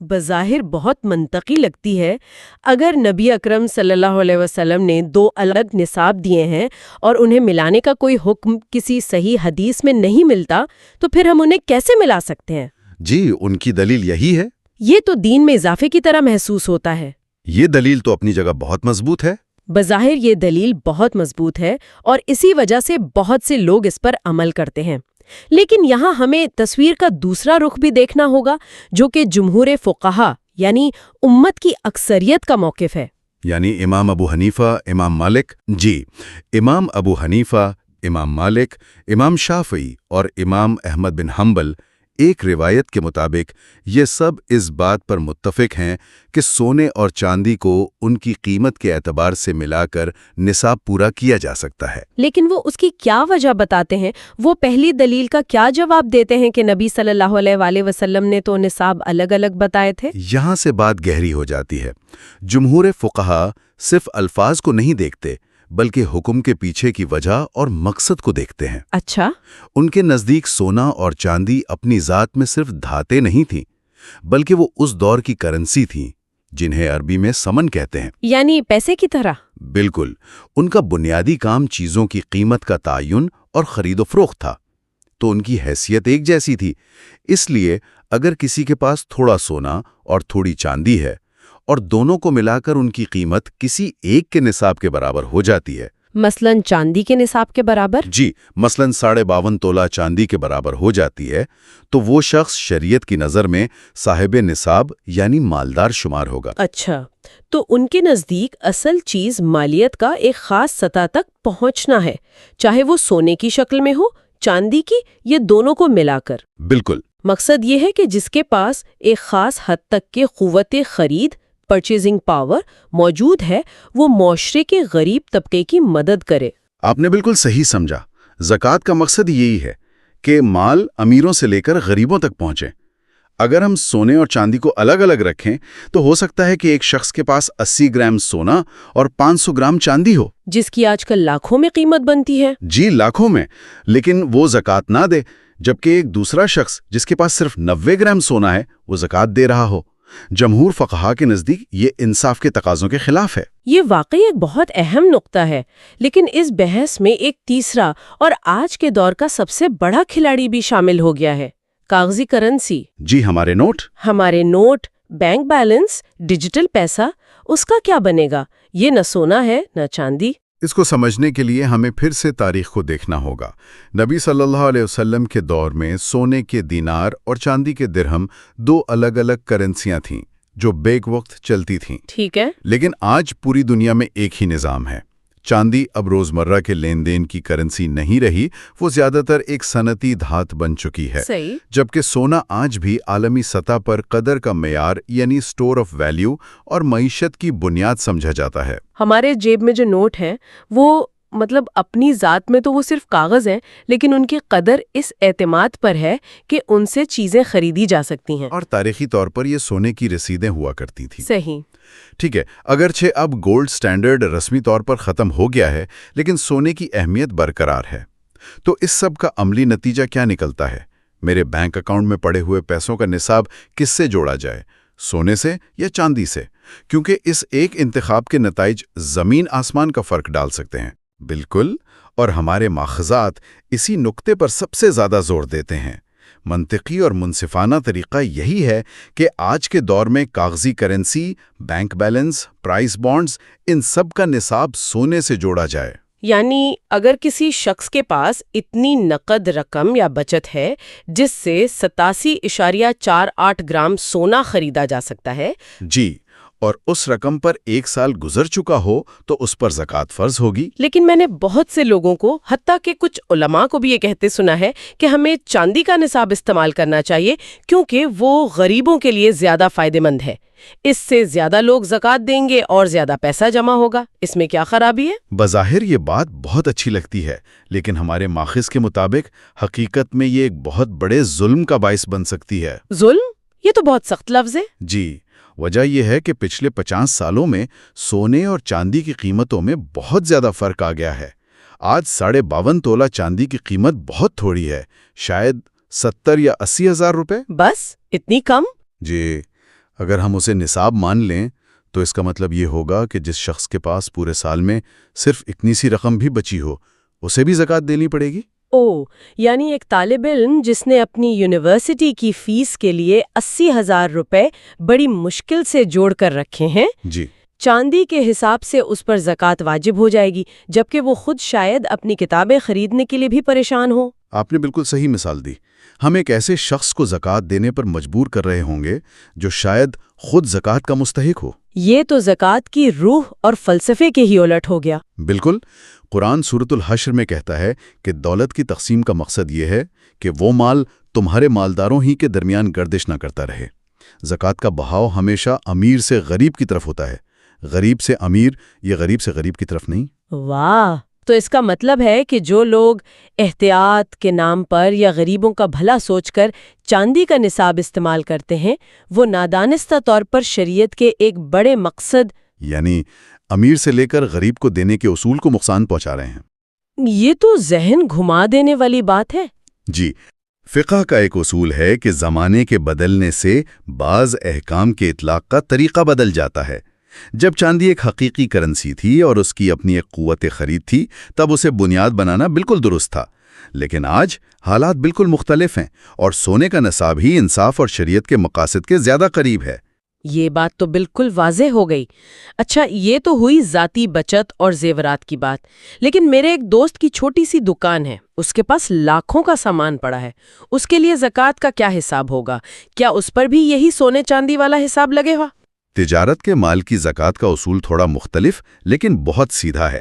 بظاہر بہت منطقی لگتی ہے۔ اگر نبی اکرم صلی اللہ علیہ وسلم نے 2 الگ نصاب دیے ہیں اور انہیں ملانے کا کوئی حکم کسی صحیح حدیث میں نہیں ملتا، تو پھر ہم انہیں کیسے ملا سکتے ہیں؟ جی، ان کی دلیل یہی ہے۔ یہ تو دین میں اضافے کی طرح محسوس ہوتا ہے۔ یہ دلیل تو اپنی جگہ بہت مضبوط ہے۔ بظاہر یہ دلیل بہت مضبوط ہے اور اسی وجہ سے بہت سے لوگ اس پر عمل کرتے ہیں۔ لیکن یہاں ہمیں تصویر کا دوسرا رخ بھی دیکھنا ہوگا، جو کہ جمہور فقہا یعنی امت کی اکثریت کا موقف ہے۔ یعنی امام ابو حنیفہ، امام مالک۔ جی، امام ابو حنیفہ، امام مالک، امام شافعی اور امام احمد بن حنبل، ایک روایت کے مطابق یہ سب اس بات پر متفق ہیں کہ سونے اور چاندی کو ان کی قیمت کے اعتبار سے ملا کر نصاب پورا کیا جا سکتا ہے۔ لیکن وہ اس کی کیا وجہ بتاتے ہیں؟ وہ پہلی دلیل کا کیا جواب دیتے ہیں کہ نبی صلی اللہ علیہ وآلہ وسلم نے تو نصاب الگ الگ بتائے تھے؟ یہاں سے بات گہری ہو جاتی ہے۔ جمہور فقہا صرف الفاظ کو نہیں دیکھتے بلکہ حکم کے پیچھے کی وجہ اور مقصد کو دیکھتے ہیں۔ اچھا۔ ان کے نزدیک سونا اور چاندی اپنی ذات میں صرف دھاتیں نہیں تھیں بلکہ وہ اس دور کی کرنسی تھیں جنہیں عربی میں سمن کہتے ہیں۔ یعنی پیسے کی طرح؟ بالکل، ان کا بنیادی کام چیزوں کی قیمت کا تعین اور خرید و فروخت تھا، تو ان کی حیثیت ایک جیسی تھی۔ اس لیے اگر کسی کے پاس تھوڑا سونا اور تھوڑی چاندی ہے اور دونوں کو ملا کر ان کی قیمت کسی ایک کے نصاب کے برابر ہو جاتی ہے، مثلاً چاندی کے نصاب کے برابر؟ جی، مثلاً 52.5 تولہ چاندی کے برابر ہو جاتی ہے، تو وہ شخص شریعت کی نظر میں صاحب نصاب یعنی مالدار شمار ہوگا۔ اچھا، تو ان کے نزدیک اصل چیز مالیت کا ایک خاص سطح تک پہنچنا ہے، چاہے وہ سونے کی شکل میں ہو، چاندی کی، یا دونوں کو ملا کر۔ بالکل۔ مقصد یہ ہے کہ جس کے پاس ایک خاص حد تک کے قوت خرید پرچیزنگ پاور موجود ہے، وہ معاشرے کے غریب طبقے کی مدد کرے۔ آپ نے بالکل صحیح سمجھا۔ زکوٰۃ کا مقصد یہی ہے کہ مال امیروں سے لے کر غریبوں تک پہنچے۔ اگر ہم سونے اور چاندی کو الگ الگ رکھیں تو ہو سکتا ہے کہ ایک شخص کے پاس 80 گرام سونا اور 500 گرام چاندی ہو، جس کی آج کل لاکھوں میں قیمت بنتی ہے۔ جی، لاکھوں میں، لیکن وہ زکوٰۃ نہ دے، جبکہ ایک دوسرا شخص جس کے پاس صرف 90 گرام سونا ہے وہ زکوٰۃ دے رہا ہو۔ جمہور فقہا کے نزدیک یہ انصاف کے تقاضوں کے خلاف ہے۔ یہ واقعی ایک بہت اہم نقطہ ہے، لیکن اس بحث میں ایک تیسرا اور آج کے دور کا سب سے بڑا کھلاڑی بھی شامل ہو گیا ہے: کاغذی کرنسی۔ جی، ہمارے نوٹ، بینک بیلنس، ڈیجیٹل پیسہ، اس کا کیا بنے گا؟ یہ نہ سونا ہے نہ چاندی۔ اس کو سمجھنے کے لیے ہمیں پھر سے تاریخ کو دیکھنا ہوگا۔ نبی صلی اللہ علیہ وسلم کے دور میں سونے کے دینار اور چاندی کے درہم 2 الگ الگ کرنسیاں تھیں جو بیک وقت چلتی تھیں۔ ٹھیک ہے۔ لیکن آج پوری دنیا میں ایک ہی نظام ہے۔ چاندی اب روزمرہ کے لین دین کی کرنسی نہیں رہی، وہ زیادہ تر ایک صنعتی دھات بن چکی ہے۔ صحیح۔ جبکہ سونا آج بھی عالمی سطح پر قدر کا معیار یعنی سٹور آف ویلیو اور معیشت کی بنیاد سمجھا جاتا ہے۔ ہمارے جیب میں جو نوٹ ہیں وہ اپنی ذات میں تو وہ صرف کاغذ ہیں، لیکن ان کی قدر اس اعتماد پر ہے کہ ان سے چیزیں خریدی جا سکتی ہیں۔ اور تاریخی طور پر یہ سونے کی رسیدیں ہوا کرتی تھیں۔ صحیح۔ ٹھیک ہے، اگرچہ اب گولڈ سٹینڈرڈ رسمی طور پر ختم ہو گیا ہے، لیکن سونے کی اہمیت برقرار ہے۔ تو اس سب کا عملی نتیجہ کیا نکلتا ہے؟ میرے بینک اکاؤنٹ میں پڑے ہوئے پیسوں کا نصاب کس سے جوڑا جائے، سونے سے یا چاندی سے؟ کیونکہ اس ایک انتخاب کے نتائج زمین آسمان کا فرق ڈال سکتے ہیں۔ بالکل، اور ہمارے ماخذات اسی نقطے پر سب سے زیادہ زور دیتے ہیں۔ منطقی اور منصفانہ طریقہ یہی ہے کہ آج کے دور میں کاغذی currency, bank balance, prize bonds, ان سب کا نصاب سونے سے جوڑا جائے۔ یعنی اگر کسی شخص کے پاس اتنی نقد رقم یا بچت ہے جس سے 87.48 گرام سونا خریدا جا سکتا ہے، جی، اور اس رقم پر 1 سال گزر چکا ہو تو اس پر زکوٰۃ فرض ہوگی۔ لیکن میں نے بہت سے لوگوں کو، حتیٰ کہ کچھ علماء کو بھی یہ کہتے سنا ہے کہ ہمیں چاندی کا نصاب استعمال کرنا چاہیے کیونکہ وہ غریبوں کے لیے زیادہ فائدہ مند ہے۔ اس سے زیادہ لوگ زکوٰۃ دیں گے اور زیادہ پیسہ جمع ہوگا۔ اس میں کیا خرابی ہے؟ بظاہر یہ بات بہت اچھی لگتی ہے، لیکن ہمارے ماخذ کے مطابق حقیقت میں یہ ایک بہت بڑے ظلم کا باعث بن سکتی ہے۔ ظلم؟ یہ تو بہت سخت لفظ ہے۔ جی، وجہ یہ ہے کہ پچھلے 50 سالوں میں سونے اور چاندی کی قیمتوں میں بہت زیادہ فرق آ گیا ہے۔ آج 52.5 تولہ چاندی کی قیمت بہت تھوڑی ہے، شاید 70 یا 80 ہزار روپے۔ بس اتنی کم؟ جی، اگر ہم اسے نصاب مان لیں تو اس کا مطلب یہ ہوگا کہ جس شخص کے پاس پورے سال میں صرف اتنی سی رقم بھی بچی ہو اسے بھی زکوٰۃ دینی پڑے گی؟ یعنی ایک طالب علم جس نے اپنی یونیورسٹی کی فیس کے لیے 80,000 روپے بڑی مشکل سے جوڑ کر رکھے ہیں، جی، چاندی کے حساب سے اس پر زکوٰۃ واجب ہو جائے گی، جبکہ وہ خود شاید اپنی کتابیں خریدنے کے لیے بھی پریشان ہو۔ آپ نے بالکل صحیح مثال دی۔ ہم ایک ایسے شخص کو زکوٰۃ دینے پر مجبور کر رہے ہوں گے جو شاید خود زکوٰۃ کا مستحق ہو۔ یہ تو زکوٰۃ کی روح اور فلسفے کے ہی الٹ ہو گیا۔ بالکل، قرآن سورۃ الحشر میں کہتا ہے کہ دولت کی تقسیم کا مقصد یہ ہے کہ وہ مال تمہارے مالداروں ہی کے درمیان گردش نہ کرتا رہے۔ زکوٰۃ کا بہاؤ ہمیشہ امیر سے غریب کی طرف ہوتا ہے، غریب سے امیر یا غریب سے غریب کی طرف نہیں۔ واہ! تو اس کا مطلب ہے کہ جو لوگ احتیاط کے نام پر یا غریبوں کا بھلا سوچ کر چاندی کا نصاب استعمال کرتے ہیں، وہ نادانستہ طور پر شریعت کے ایک بڑے مقصد یعنی امیر سے لے کر غریب کو دینے کے اصول کو نقصان پہنچا رہے ہیں۔ یہ تو ذہن گھما دینے والی بات ہے۔ جی، فقہ کا ایک اصول ہے کہ زمانے کے بدلنے سے بعض احکام کے اطلاق کا طریقہ بدل جاتا ہے۔ جب چاندی ایک حقیقی کرنسی تھی اور اس کی اپنی ایک قوت خرید تھی، تب اسے بنیاد بنانا بالکل درست تھا، لیکن آج حالات بالکل مختلف ہیں اور سونے کا نصاب ہی انصاف اور شریعت کے مقاصد کے زیادہ قریب ہے۔ یہ بات تو بالکل واضح ہو گئی۔ اچھا، یہ تو ہوئی ذاتی بچت اور زیورات کی بات، لیکن میرے ایک دوست کی چھوٹی سی دکان ہے، اس کے پاس لاکھوں کا سامان پڑا ہے، اس کے لیے زکوٰۃ کا کیا حساب ہوگا؟ کیا اس پر بھی یہی سونے چاندی والا حساب لگے گا؟ تجارت کے مال کی زکوٰۃ کا اصول تھوڑا مختلف لیکن بہت سیدھا ہے۔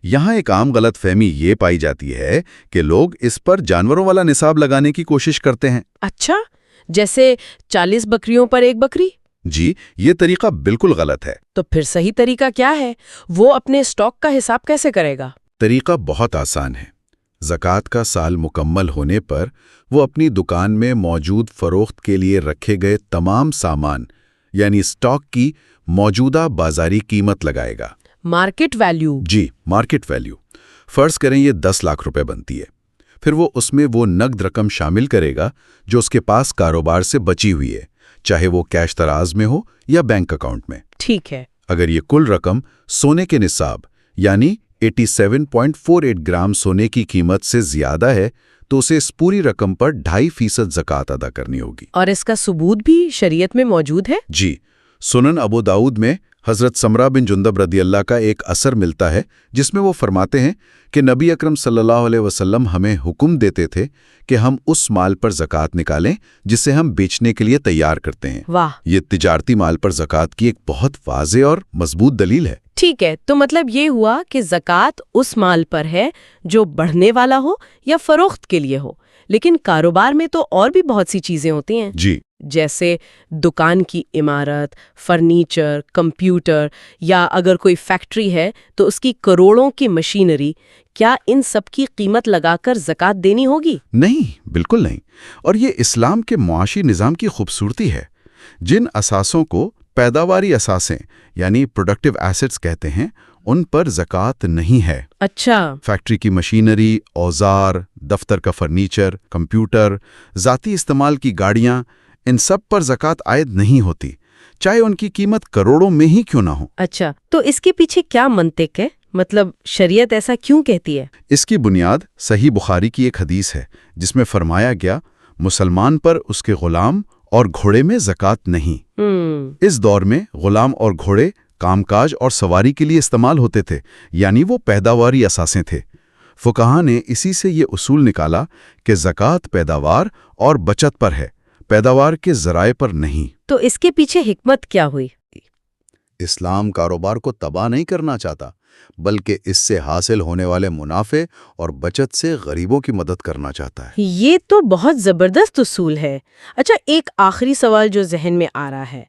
یہاں ایک عام غلط فہمی یہ پائی جاتی ہے کہ لوگ اس پر جانوروں والا نصاب لگانے کی کوشش کرتے ہیں۔ اچھا، جیسے 40 بکریوں پر ایک بکری؟ جی، یہ طریقہ بالکل غلط ہے۔ تو پھر صحیح طریقہ کیا ہے؟ وہ اپنے اسٹاک کا حساب کیسے کرے گا؟ طریقہ بہت آسان ہے۔ زکوٰۃ کا سال مکمل ہونے پر وہ اپنی دکان میں موجود فروخت کے لیے رکھے گئے تمام سامان یعنی اسٹاک کی موجودہ بازاری قیمت لگائے گا۔ Market value? جی، مارکیٹ ویلیو۔ فرض کریں یہ 10 لاکھ روپے بنتی ہے، پھر وہ اس میں وہ نقد رقم شامل کرے گا جو اس کے پاس کاروبار سے بچی ہوئی ہے، چاہے وہ کیش تراز میں ہو یا بینک اکاؤنٹ میں۔ ٹھیک ہے۔ اگر یہ کل رقم سونے کے نصاب یعنی 87.48 گرام سونے کی قیمت سے زیادہ ہے تو اسے اس پوری رقم پر 2.5% زکوٰۃ ادا کرنی ہوگی۔ اور اس کا ثبوت بھی شریعت میں موجود ہے؟ جی، سنن ابو داؤد میں حضرت سمرہ بن جندب رضی اللہ کا ایک اثر ملتا ہے جس میں وہ فرماتے ہیں کہ نبی اکرم صلی اللہ علیہ وسلم ہمیں حکم دیتے تھے کہ ہم اس مال پر زکوٰۃ نکالیں جسے ہم بیچنے کے لیے تیار کرتے ہیں۔ واہ! یہ تجارتی مال پر زکوٰۃ کی ایک بہت واضح اور مضبوط دلیل ہے۔ ٹھیک ہے، تو مطلب یہ ہوا کہ زکوٰۃ اس مال پر ہے جو بڑھنے والا ہو یا فروخت کے لیے ہو، لیکن کاروبار میں تو اور بھی بہت سی چیزیں ہوتی ہیں، جی، جیسے دکان کی عمارت، فرنیچر، کمپیوٹر، یا اگر کوئی فیکٹری ہے تو اس کی کروڑوں کی مشینری۔ کیا ان سب کی قیمت لگا کر زکوٰۃ دینی ہوگی؟ نہیں، بالکل نہیں۔ اور یہ اسلام کے معاشی نظام کی خوبصورتی ہے۔ جن اثاثوں کو پیداواری اثاثیں یعنی پروڈکٹیو ایسٹس کہتے ہیں، ان پر زکوٰۃ نہیں ہے۔ اچھا۔ فیکٹری کی مشینری، اوزار، دفتر کا فرنیچر، کمپیوٹر، ذاتی استعمال کی گاڑیاں، ان سب پر زکوٰۃ عائد نہیں ہوتی، چاہے ان کی قیمت کروڑوں میں ہی کیوں نہ ہو۔ اچھا، تو اس کے پیچھے کیا منطق ہے؟ مطلب شریعت ایسا کیوں کہتی ہے؟ اس کی بنیاد صحیح بخاری کی ایک حدیث ہے جس میں فرمایا گیا، مسلمان پر اس کے غلام اور گھوڑے میں زکوٰۃ نہیں۔ اس دور میں غلام اور گھوڑے کام کاج اور سواری کے لیے استعمال ہوتے تھے، یعنی وہ پیداواری اثاثیں تھے۔ فقہا نے اسی سے یہ اصول نکالا کہ زکوٰۃ پیداوار اور بچت پر ہے، پیداوار کے ذرائع پر نہیں۔ تو اس کے پیچھے حکمت کیا ہوئی؟ اسلام کاروبار کو تباہ نہیں کرنا چاہتا، بلکہ اس سے حاصل ہونے والے منافع اور بچت سے غریبوں کی مدد کرنا چاہتا ہے۔ یہ تو بہت زبردست اصول ہے۔ اچھا، ایک آخری سوال جو ذہن میں آ رہا ہے،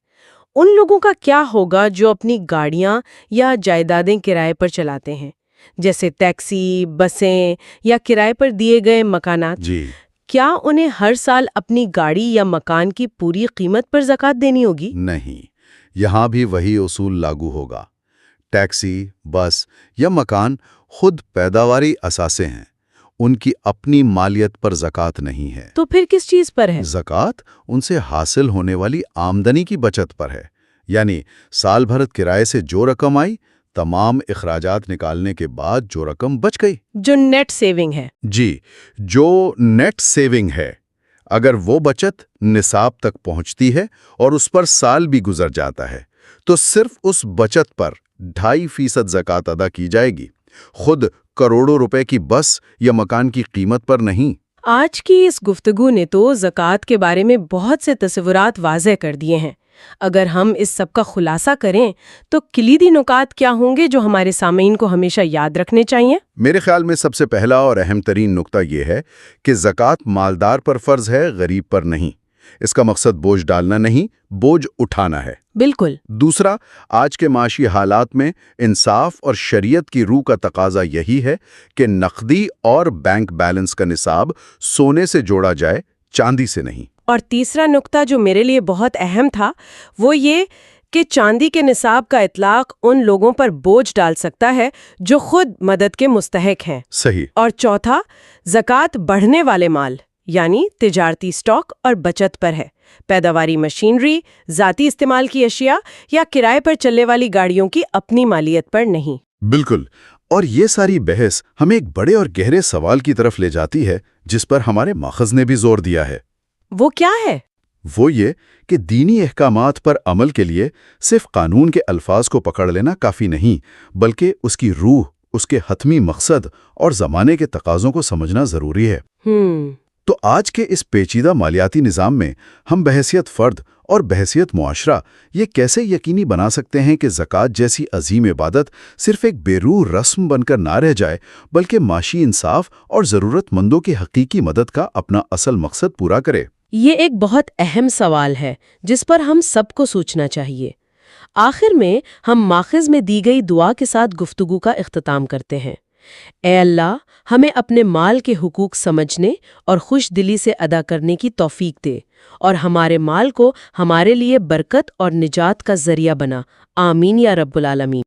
ان لوگوں کا کیا ہوگا جو اپنی گاڑیاں یا جائیدادیں کرائے پر چلاتے ہیں، جیسے ٹیکسی، بسیں یا کرائے پر دیے گئے مکانات؟ جی، کیا انہیں ہر سال اپنی گاڑی یا مکان کی پوری قیمت پر زکوٰۃ دینی ہوگی؟ نہیں، یہاں بھی وہی اصول لاگو ہوگا۔ ٹیکسی، بس یا مکان خود پیداواری اثاثے ہیں، ان کی اپنی مالیت پر زکوٰۃ نہیں ہے۔ تو پھر کس چیز پر ہے؟ زکوٰۃ ان سے حاصل ہونے والی آمدنی کی بچت پر ہے، یعنی سال بھر کرائے سے جو رقم آئی، تمام اخراجات نکالنے کے بعد جو رقم بچ گئی، جو نیٹ سیونگ ہے۔ جی، جو نیٹ سیونگ ہے، اگر وہ بچت نصاب تک پہنچتی ہے اور اس پر سال بھی گزر جاتا ہے تو صرف اس بچت پر 2.5% زکوٰۃ ادا کی جائے گی، خود کروڑوں روپے کی بس یا مکان کی قیمت پر نہیں۔ آج کی اس گفتگو نے تو زکوٰۃ کے بارے میں بہت سے تصورات واضح کر دیے ہیں۔ اگر ہم اس سب کا خلاصہ کریں تو کلیدی نکات کیا ہوں گے جو ہمارے سامعین کو ہمیشہ یاد رکھنے چاہیے؟ میرے خیال میں سب سے پہلا اور اہم ترین نقطہ یہ ہے کہ زکوٰۃ مالدار پر فرض ہے، غریب پر نہیں۔ اس کا مقصد بوجھ ڈالنا نہیں، بوجھ اٹھانا ہے۔ بالکل۔ دوسرا، آج کے معاشی حالات میں انصاف اور شریعت کی روح کا تقاضا یہی ہے کہ نقدی اور بینک بیلنس کا نصاب سونے سے جوڑا جائے، چاندی سے نہیں۔ اور تیسرا نقطہ جو میرے لیے بہت اہم تھا وہ یہ کہ چاندی کے نصاب کا اطلاق ان لوگوں پر بوجھ ڈال سکتا ہے جو خود مدد کے مستحق ہیں۔ صحیح۔ اور چوتھا، زکوٰۃ بڑھنے والے مال یعنی تجارتی سٹاک اور بچت پر ہے، پیداواری مشینری، ذاتی استعمال کی اشیاء یا کرائے پر چلنے والی گاڑیوں کی اپنی مالیت پر نہیں۔ بالکل۔ اور یہ ساری بحث ہمیں ایک بڑے اور گہرے سوال کی طرف لے جاتی ہے جس پر ہمارے ماخذ نے بھی زور دیا ہے۔ وہ کیا ہے؟ وہ یہ کہ دینی احکامات پر عمل کے لیے صرف قانون کے الفاظ کو پکڑ لینا کافی نہیں، بلکہ اس کی روح، اس کے حتمی مقصد اور زمانے کے تقاضوں کو سمجھنا ضروری ہے۔ تو آج کے اس پیچیدہ مالیاتی نظام میں ہم بحیثیت فرد اور بحیثیت معاشرہ یہ کیسے یقینی بنا سکتے ہیں کہ زکوٰۃ جیسی عظیم عبادت صرف ایک بے روح رسم بن کر نہ رہ جائے، بلکہ معاشی انصاف اور ضرورت مندوں کی حقیقی مدد کا اپنا اصل مقصد پورا کرے؟ یہ ایک بہت اہم سوال ہے جس پر ہم سب کو سوچنا چاہیے۔ آخر میں ہم ماخذ میں دی گئی دعا کے ساتھ گفتگو کا اختتام کرتے ہیں۔ اے اللہ، ہمیں اپنے مال کے حقوق سمجھنے اور خوش دلی سے ادا کرنے کی توفیق دے، اور ہمارے مال کو ہمارے لیے برکت اور نجات کا ذریعہ بنا۔ آمین یا رب العالمین۔